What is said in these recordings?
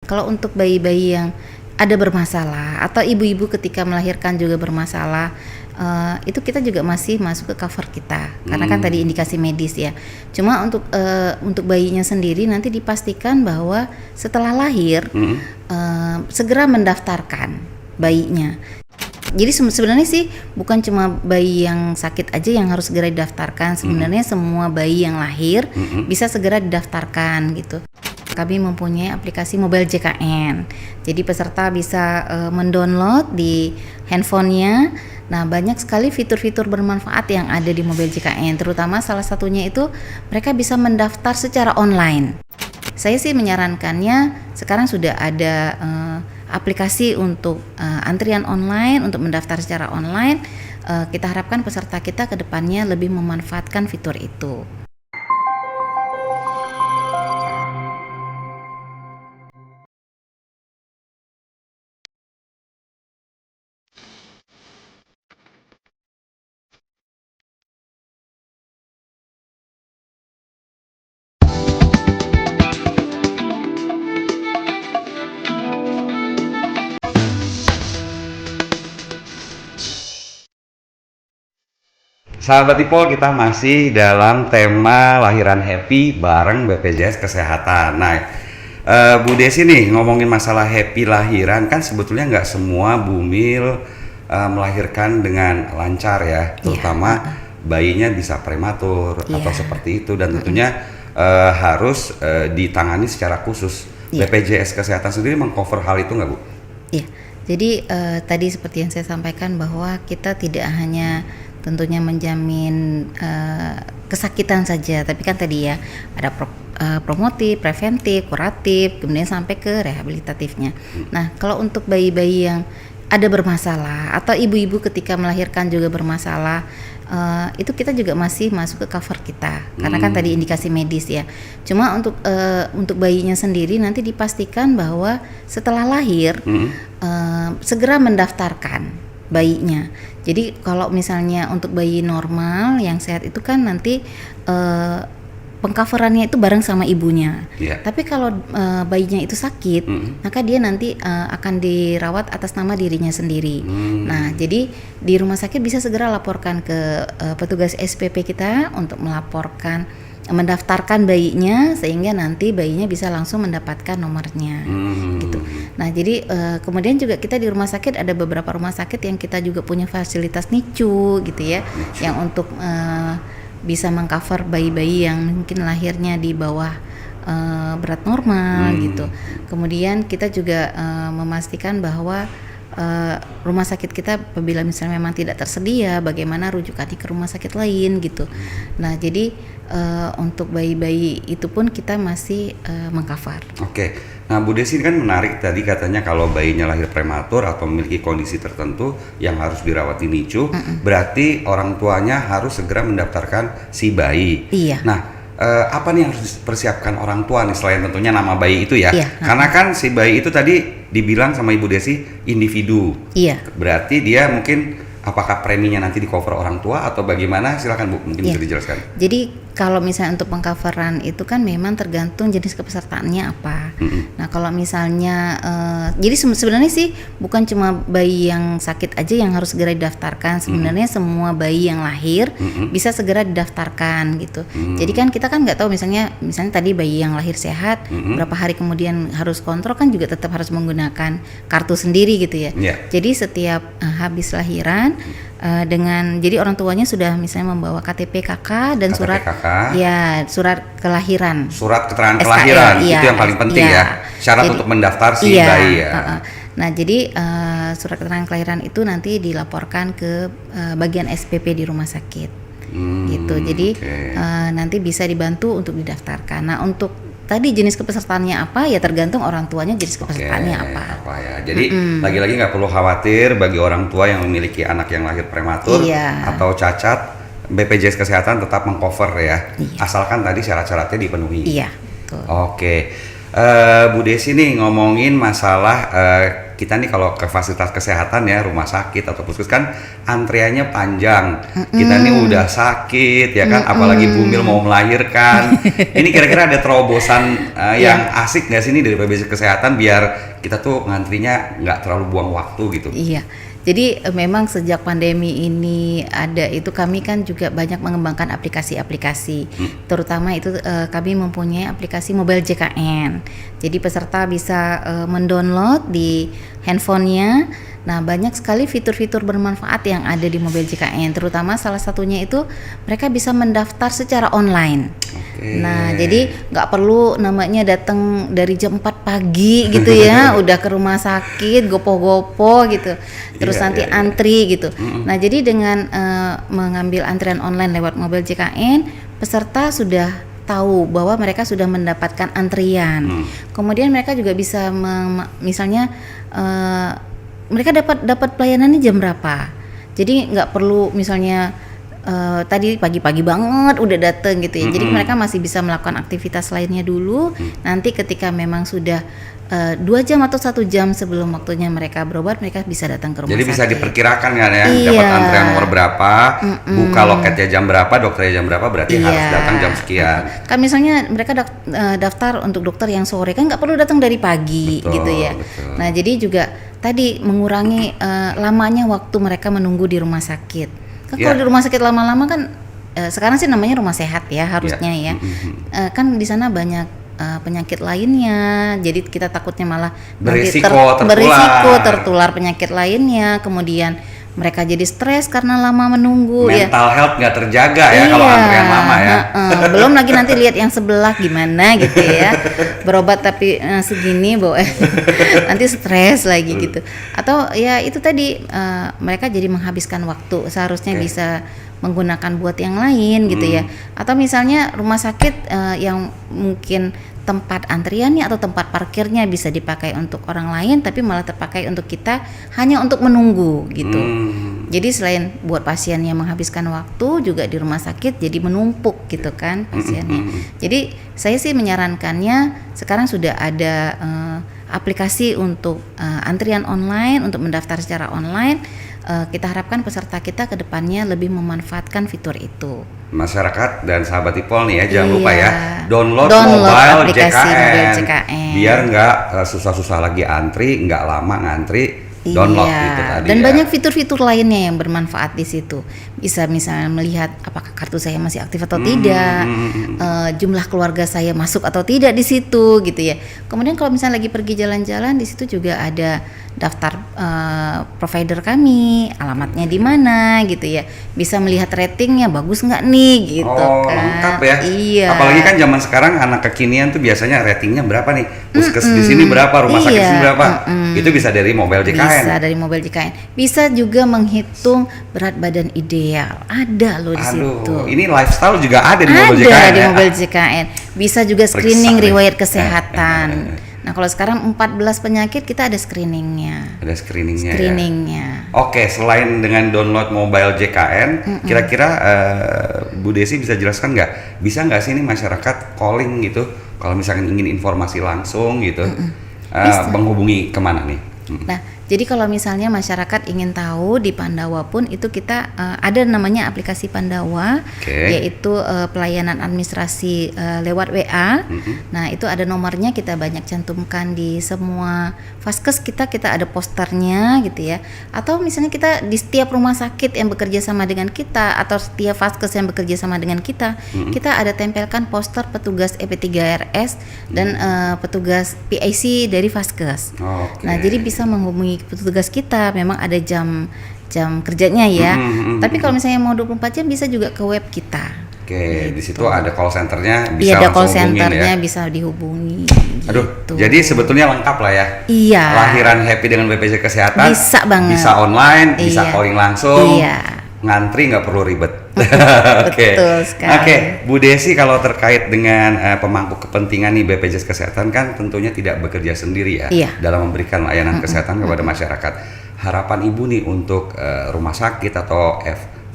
kalau untuk bayi-bayi yang ada bermasalah atau ibu-ibu ketika melahirkan juga bermasalah, itu kita juga masih masuk ke cover kita karena kan tadi indikasi medis ya. Cuma untuk bayinya sendiri nanti dipastikan bahwa setelah lahir segera mendaftarkan bayinya. Jadi sebenarnya sih bukan cuma bayi yang sakit aja yang harus segera didaftarkan. Sebenarnya semua bayi yang lahir bisa segera didaftarkan gitu. Kami mempunyai aplikasi mobile JKN. Jadi peserta bisa mendownload di handphonenya. Nah, banyak sekali fitur-fitur bermanfaat yang ada di mobile JKN. Terutama salah satunya itu mereka bisa mendaftar secara online. Saya sih menyarankannya sekarang sudah ada aplikasi untuk antrian online, untuk mendaftar secara online. Kita harapkan peserta kita ke depannya lebih memanfaatkan fitur itu. Sahabat Ipol, kita masih dalam tema lahiran happy bareng BPJS Kesehatan. Nah, Bu Desi nih ngomongin masalah happy lahiran, kan sebetulnya nggak semua bumil melahirkan dengan lancar ya, terutama bayinya bisa prematur atau seperti itu, dan tentunya harus ditangani secara khusus. BPJS Kesehatan sendiri mengcover hal itu nggak, Bu? Iya, jadi tadi seperti yang saya sampaikan bahwa kita tidak hanya tentunya menjamin kesakitan saja, tapi kan tadi ya ada promotif, preventif, kuratif, kemudian sampai ke rehabilitatifnya. Nah, kalau untuk bayi-bayi yang ada bermasalah atau ibu-ibu ketika melahirkan juga bermasalah, itu kita juga masih masuk ke cover kita karena kan tadi indikasi medis ya. Cuma untuk bayinya sendiri nanti dipastikan bahwa setelah lahir segera mendaftarkan bayinya. Jadi kalau misalnya untuk bayi normal yang sehat itu kan nanti pengcoverannya itu bareng sama ibunya. Tapi kalau bayinya itu sakit, maka dia nanti akan dirawat atas nama dirinya sendiri. Nah, jadi di rumah sakit bisa segera laporkan ke petugas SPP kita untuk mendaftarkan bayinya sehingga nanti bayinya bisa langsung mendapatkan nomornya gitu. Nah, jadi kemudian juga kita di rumah sakit ada beberapa rumah sakit yang kita juga punya fasilitas NICU gitu ya, yang untuk bisa mengcover bayi-bayi yang mungkin lahirnya di bawah berat normal gitu. Kemudian kita juga memastikan bahwa rumah sakit kita apabila misalnya memang tidak tersedia, bagaimana rujukannya ke rumah sakit lain gitu. Nah, jadi untuk bayi-bayi itu pun kita masih mengcover. Oke. Nah, Bu Desi kan menarik tadi katanya kalau bayinya lahir prematur atau memiliki kondisi tertentu yang harus dirawat di NICU, berarti orang tuanya harus segera mendaftarkan si bayi. Iya. Nah, apa nih yang harus dipersiapkan orang tua nih selain tentunya nama bayi itu ya? Karena kan si bayi itu tadi dibilang sama Ibu Desi individu. Iya. Berarti dia mungkin apakah preminya nanti di cover orang tua atau bagaimana? Silakan Bu, mungkin bisa dijelaskan. Jadi kalau misalnya untuk pengcoveran itu kan memang tergantung jenis kepesertaannya apa. Nah, kalau misalnya jadi sebenarnya sih bukan cuma bayi yang sakit aja yang harus segera didaftarkan. Sebenarnya semua bayi yang lahir bisa segera didaftarkan gitu. Jadi kan kita kan nggak tahu misalnya tadi bayi yang lahir sehat berapa hari kemudian harus kontrol, kan juga tetap harus menggunakan kartu sendiri gitu ya. Jadi setiap habis lahiran jadi orang tuanya sudah misalnya membawa KTP KK dan surat kelahiran, surat keterangan kelahiran, itu yang paling penting ya, syarat untuk mendaftar si bayi ya. Nah, jadi surat keterangan kelahiran itu nanti dilaporkan ke bagian SPP di rumah sakit gitu. Jadi nanti bisa dibantu untuk didaftarkan. Nah, untuk tadi jenis kepesertaannya apa ya tergantung orang tuanya jenis kepesertaannya apa ya. Jadi lagi-lagi nggak perlu khawatir bagi orang tua yang memiliki anak yang lahir prematur atau cacat, BPJS Kesehatan tetap mengcover ya, asalkan tadi syarat-syaratnya dipenuhi. Iya, betul. Oke. Bu Desi nih ngomongin masalah kita nih kalau ke fasilitas kesehatan ya, rumah sakit atau puskes kan antriannya panjang. Kita nih udah sakit ya kan, apalagi bumil mau melahirkan. Ini kira-kira ada terobosan yang asik nggak sih ini dari BPJS Kesehatan biar kita tuh ngantrinya nggak terlalu buang waktu gitu? Iya. Jadi memang sejak pandemi ini ada itu kami kan juga banyak mengembangkan aplikasi-aplikasi. Terutama itu kami mempunyai aplikasi Mobile JKN. Jadi peserta bisa mendownload di handphonenya. Nah, banyak sekali fitur-fitur bermanfaat yang ada di Mobile JKN. Terutama salah satunya itu mereka bisa mendaftar secara online. Nah, jadi nggak perlu namanya datang dari jam 4 pagi gitu ya, udah ke rumah sakit gopo-gopo gitu, terus nanti antri gitu. Nah, jadi dengan mengambil antrian online lewat Mobile JKN, peserta sudah tahu bahwa mereka sudah mendapatkan antrian. Kemudian mereka juga bisa misalnya mereka dapat pelayanannya jam berapa. Jadi nggak perlu misalnya tadi pagi-pagi banget udah dateng gitu ya. Jadi mereka masih bisa melakukan aktivitas lainnya dulu. Nanti ketika memang sudah 2 jam atau 1 jam sebelum waktunya mereka berobat, mereka bisa datang ke rumah Jadi sakit. bisa diperkirakan kan ya, dapat antrian nomor berapa, buka loketnya jam berapa, dokternya jam berapa, berarti harus datang jam sekian. Kan misalnya mereka daftar untuk dokter yang sore, kan nggak perlu datang dari pagi. Betul, gitu ya. betul. Nah, jadi juga tadi mengurangi lamanya waktu mereka menunggu di rumah sakit. Kan kalau di rumah sakit lama-lama kan sekarang sih namanya rumah sehat ya harusnya ya. Kan di sana banyak penyakit lainnya, jadi kita takutnya malah berisiko tertular penyakit lainnya. Kemudian mereka jadi stres karena lama menunggu. Mental health nggak terjaga ya kalau antrian lama ya. Belum lagi nanti lihat yang sebelah gimana gitu ya, berobat tapi segini nanti stres lagi gitu. Atau ya itu tadi mereka jadi menghabiskan waktu, seharusnya bisa menggunakan buat yang lain gitu ya. Atau misalnya rumah sakit yang mungkin tempat antriannya atau tempat parkirnya bisa dipakai untuk orang lain, tapi malah terpakai untuk kita hanya untuk menunggu gitu. Jadi selain buat pasien yang menghabiskan waktu, juga di rumah sakit jadi menumpuk gitu kan pasiennya. Jadi saya sih menyarankannya sekarang sudah ada aplikasi untuk antrian online, untuk mendaftar secara online. Kita harapkan peserta kita ke depannya lebih memanfaatkan fitur itu. Masyarakat dan sahabat Ipol nih ya, jangan lupa ya download mobile JKN biar nggak susah-susah lagi antri, nggak lama ngantri, download gitu tadi. Dan banyak fitur-fitur lainnya yang bermanfaat di situ. Bisa misalnya melihat apakah kartu saya masih aktif atau tidak, jumlah keluarga saya masuk atau tidak di situ gitu ya. Kemudian kalau misalnya lagi pergi jalan-jalan, di situ juga ada daftar provider kami, alamatnya di mana gitu ya. Bisa melihat ratingnya bagus nggak nih gitu kan. Lengkap ya. Iya. Apalagi kan zaman sekarang anak kekinian tuh biasanya ratingnya berapa nih? Puskes di sini berapa, rumah sakit di sini berapa? Itu bisa dari Mobile JKN. Bisa dari Mobile JKN. Bisa juga menghitung berat badan ideal. Ada loh di situ. Ini lifestyle juga ada di Mobile JKN. Ada di Mobile JKN. Bisa juga screening riwayat kesehatan. Nah, kalau sekarang 14 penyakit kita ada screeningnya. Ada screeningnya. Oke, selain dengan download Mobile JKN, kira-kira Bu Desi bisa jelaskan nggak? Bisa nggak sih ini masyarakat calling gitu? Kalau misalkan ingin informasi langsung gitu, menghubungi kemana nih? Nah, jadi kalau misalnya masyarakat ingin tahu di Pandawa pun itu kita ada namanya aplikasi Pandawa, yaitu pelayanan administrasi lewat WA. Nah, itu ada nomornya, kita banyak cantumkan di semua vaskes kita ada posternya gitu ya. Atau misalnya kita di setiap rumah sakit yang bekerja sama dengan kita atau setiap vaskes yang bekerja sama dengan kita ada tempelkan poster petugas EP3RS dan petugas PIC dari vaskes. Nah, jadi bisa menghubungi petugas kita, memang ada jam kerjanya ya. Tapi kalau misalnya mau 24 jam bisa juga ke web kita. Oke, di situ ada call centernya, bisa ada langsung call centernya ya. Bisa dihubungi. Aduh, gitu. Jadi sebetulnya lengkap lah ya. Iya. Lahiran happy dengan BPJS Kesehatan. Bisa banget. Bisa online, bisa calling langsung. Iya. Ngantri nggak perlu ribet. Betul sekali. Oke, Bu Desi, kalau terkait dengan pemangku kepentingan nih BPJS Kesehatan kan tentunya tidak bekerja sendiri ya dalam memberikan layanan kesehatan kepada masyarakat. Harapan Ibu nih untuk rumah sakit atau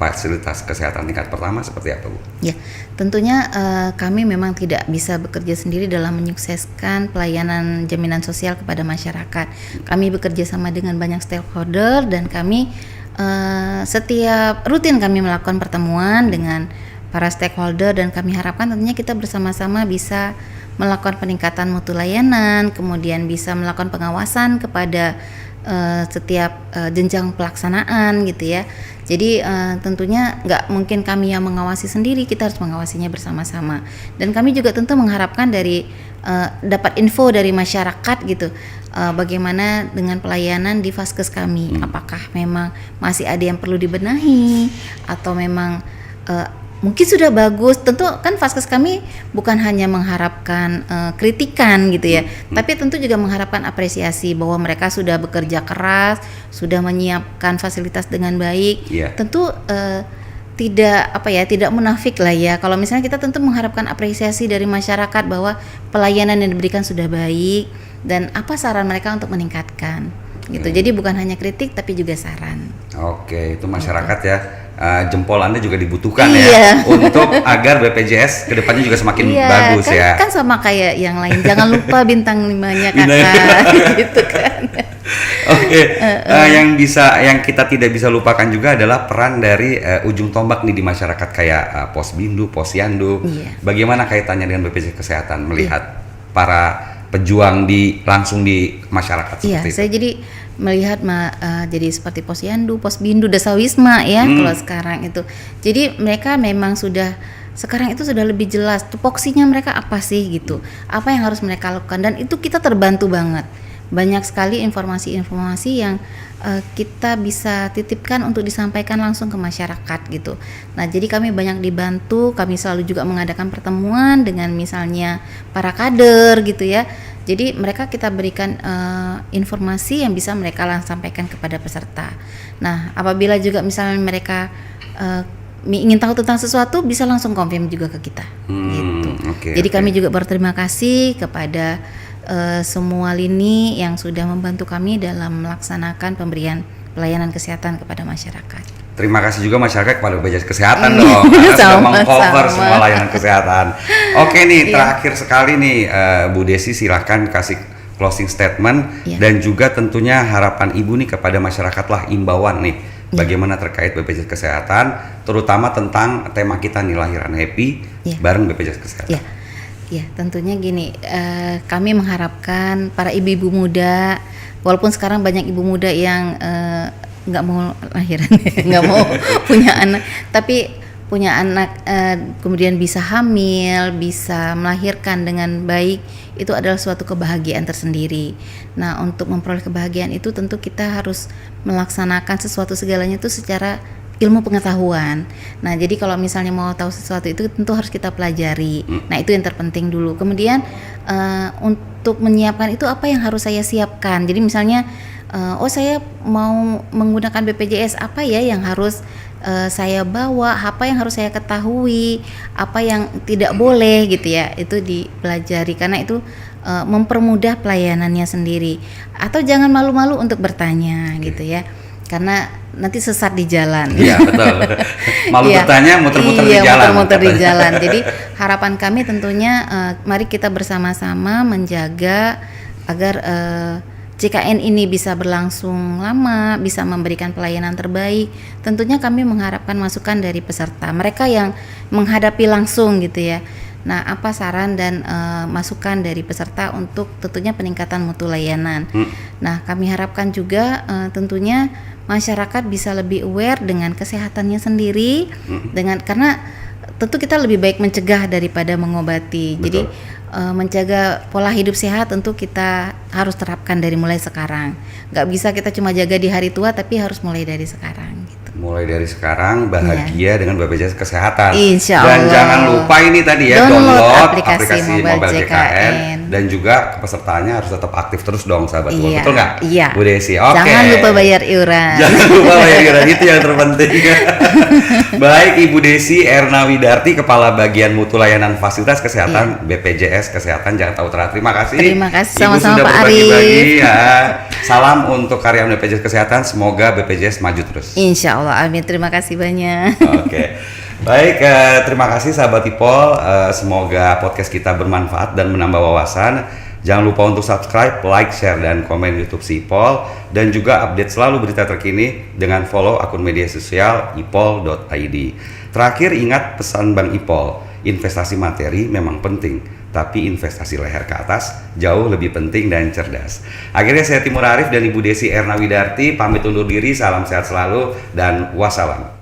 fasilitas kesehatan tingkat pertama seperti apa, Bu? Ya, tentunya kami memang tidak bisa bekerja sendiri dalam menyukseskan pelayanan jaminan sosial kepada masyarakat. Kami bekerja sama dengan banyak stakeholder dan kami setiap rutin kami melakukan pertemuan dengan para stakeholder dan kami harapkan tentunya kita bersama-sama bisa melakukan peningkatan mutu layanan, kemudian bisa melakukan pengawasan kepada setiap jenjang pelaksanaan gitu ya. Jadi tentunya nggak mungkin kami yang mengawasi sendiri, kita harus mengawasinya bersama-sama. Dan kami juga tentu mengharapkan dari dapat info dari masyarakat gitu, bagaimana dengan pelayanan di Vaskes kami, apakah memang masih ada yang perlu dibenahi atau memang mungkin sudah bagus. Tentu kan Vaskes kami bukan hanya mengharapkan kritikan gitu ya, tapi tentu juga mengharapkan apresiasi bahwa mereka sudah bekerja keras, sudah menyiapkan fasilitas dengan baik. Tentu tidak munafik lah ya. Kalau misalnya kita tentu mengharapkan apresiasi dari masyarakat bahwa pelayanan yang diberikan sudah baik dan apa saran mereka untuk meningkatkan gitu. Jadi bukan hanya kritik tapi juga saran. Oke, itu masyarakat ya. Jempol Anda juga dibutuhkan ya untuk agar BPJS kedepannya juga semakin bagus ya. Kan sama kayak yang lain. Jangan lupa bintang 5-nya kakak gitu kan. Oke, yang kita tidak bisa lupakan juga adalah peran dari ujung tombak nih di masyarakat kayak Posbindu, Posyandu. Bagaimana kaitannya dengan BPJS Kesehatan melihat para pejuang langsung di masyarakat seperti itu? Saya jadi melihat jadi seperti Posyandu, Posbindu, Desa Wisma ya kalau sekarang itu. Jadi mereka memang sekarang itu sudah lebih jelas tupoksinya mereka apa sih gitu. Apa yang harus mereka lakukan dan itu kita terbantu banget. Banyak sekali informasi-informasi yang kita bisa titipkan untuk disampaikan langsung ke masyarakat gitu. Nah, jadi kami banyak dibantu, kami selalu juga mengadakan pertemuan dengan misalnya para kader gitu ya. Jadi mereka kita berikan informasi yang bisa mereka langsung sampaikan kepada peserta. Nah, apabila juga misalnya mereka ingin tahu tentang sesuatu bisa langsung confirm juga ke kita gitu. Jadi kami juga berterima kasih kepada semua lini yang sudah membantu kami dalam melaksanakan pemberian pelayanan kesehatan kepada masyarakat. Terima kasih juga masyarakat kepada BPJS Kesehatan dong, karena sudah mengcover semua layanan kesehatan. Oke nih, terakhir sekali nih Bu Desi, silahkan kasih closing statement dan juga tentunya harapan Ibu nih kepada masyarakat lah, imbauan nih bagaimana terkait BPJS Kesehatan, terutama tentang tema kita nih, lahiran happy bareng BPJS Kesehatan. Ya, tentunya gini, kami mengharapkan para ibu-ibu muda, walaupun sekarang banyak ibu muda yang nggak mau lahiran, nggak mau punya anak, tapi punya anak kemudian bisa hamil, bisa melahirkan dengan baik, itu adalah suatu kebahagiaan tersendiri. Nah, untuk memperoleh kebahagiaan itu tentu kita harus melaksanakan sesuatu segalanya itu secara ilmu pengetahuan. Nah, jadi kalau misalnya mau tahu sesuatu itu tentu harus kita pelajari. Nah, itu yang terpenting dulu. Kemudian untuk menyiapkan itu apa yang harus saya siapkan. Jadi misalnya saya mau menggunakan BPJS, apa ya yang harus saya bawa, apa yang harus saya ketahui, apa yang tidak boleh gitu ya. Itu dipelajari karena itu mempermudah pelayanannya sendiri. Atau jangan malu-malu untuk bertanya gitu ya. Karena nanti sesat di jalan. Iya, betul. Malu bertanya, muter-muter di jalan. Muter-muter di jalan. Jadi harapan kami tentunya mari kita bersama-sama menjaga agar JKN ini bisa berlangsung lama, bisa memberikan pelayanan terbaik. Tentunya kami mengharapkan masukan dari peserta, mereka yang menghadapi langsung gitu ya. Nah, apa saran dan masukan dari peserta untuk tentunya peningkatan mutu layanan. Nah, kami harapkan juga tentunya masyarakat bisa lebih aware dengan kesehatannya sendiri, karena tentu kita lebih baik mencegah daripada mengobati. Betul. Jadi menjaga pola hidup sehat tentu kita harus terapkan dari mulai sekarang. Nggak bisa kita cuma jaga di hari tua, tapi harus mulai dari sekarang. Gitu. Mulai dari sekarang bahagia dengan BPJS Kesehatan. Insya Allah. Dan jangan lupa ini tadi ya, download aplikasi Mobile JKN Dan juga pesertanya harus tetap aktif terus dong, sahabat Ipol. Iya, Betul nggak? iya. Bu Desi. Oke. Jangan lupa bayar iuran. Jangan lupa bayar iuran, itu yang terpenting. Baik, Ibu Desi Erna Widarti, Kepala Bagian Mutu Layanan Fasilitas Kesehatan BPJS Kesehatan Jakarta Utara. Terima kasih. Terima kasih, Ibu sama-sama, sudah Pak berbagi-bagi Arif. ya. Salam untuk karyawan BPJS Kesehatan. Semoga BPJS maju terus. Insya Allah, amin. Terima kasih banyak. Oke. Baik, terima kasih sahabat Ipol. Semoga podcast kita bermanfaat dan menambah wawasan. Jangan lupa untuk subscribe, like, share, dan komen YouTube si Ipol. Dan juga update selalu berita terkini dengan follow akun media sosial ipol.id. Terakhir, ingat pesan Bank Ipol, investasi materi memang penting, tapi investasi leher ke atas jauh lebih penting dan cerdas. Akhirnya saya Timur Arif dan Ibu Desi Erna Widarti pamit undur diri. Salam sehat selalu dan wassalam.